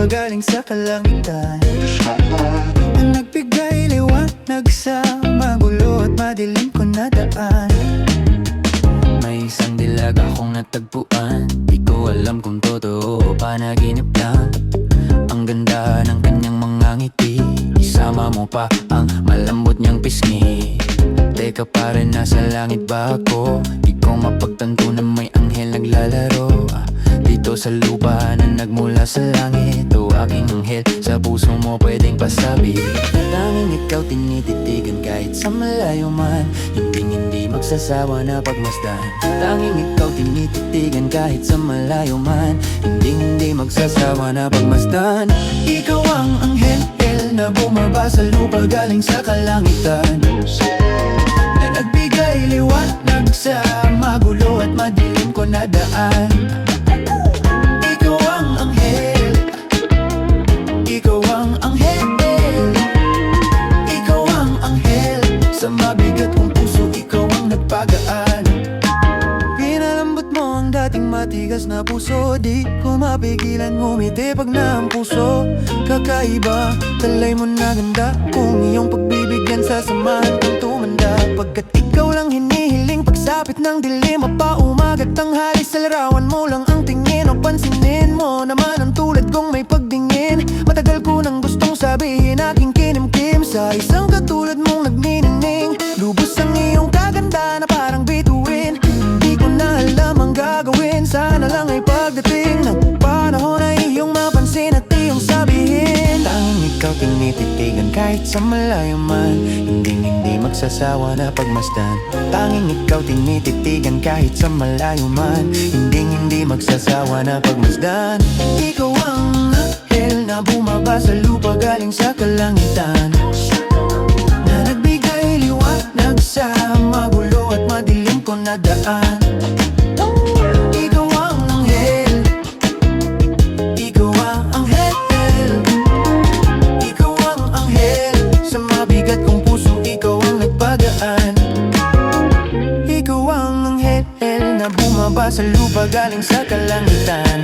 galing sa kalangitan, na nagbigay liwanag sa magulo at madilim ko na daan. May isang dilag akong natagpuan, di ko alam kung totoo o panaginip lang. Ang ganda ng kanyang mga ngiti, isama mo pa ang malambot niyang pisngi. Teka pare, nasa langit ba ako? Di ko mapagtanto na may anghel naglalaro dito sa lupa na nagmula sa langit. O aking anghel, sa puso mo pwedeng pasabi. Tanging ikaw tinititigan kahit sa malayo man, hindi magsasawa na pagmasdan. Tanging ikaw tinititigan kahit sa malayo man, hindi magsasawa na pagmasdan. Ikaw ang anghel na bumaba sa lupa galing sa kalangitan, na nagbigay liwanag sa magulo at madilim ko na daan. Ikaw ang anghel, ikaw ang anghel, ikaw ang anghel. Sa mabigat kong puso, ikaw ang nagpagaan. Pinalambot mo ang dating matigas na puso, di ko mapigilan ngumiti pag na ang puso. Kakaiba, talay mo na ganda, kung iyong pagbibigyan sasamahan kang tumanda. Pagkat ikaw lang hinihiling, pagsapit ng dilim, mapaumagat tanghali, sa larawan mo lang ang tingin. O pansinin mo naman ang tulad kong may pagdingin. Matagal ko nang gustong sabihin aking kinimkim, sa isang katulad mong nagniningning. Lubos ang iyong kaganda na parang bituin, di ko na alam ang gagawin. Sana lang ay pagdating ng panahon na iyong mapansin at iyong sabihin. Tanging ikaw tinititigan kahit sa malayo man, hindi magsasawa na pagmasdan. Tanging ikaw tinititigan kahit sa malayo man, hindi magsasawa na pagmasdan. Ikaw ang anghel na bumaba sa lupa galing sa kalangitan, na nagbigay liwanag sa magulo at madilim ko na daan. Ikaw ang anghel, ikaw ang anghel, ikaw ang anghel. Sa mabigat kong puso, ikaw ang nagpagaan. Ikaw ang anghel na bumaba sa lupa galing sa kalangitan,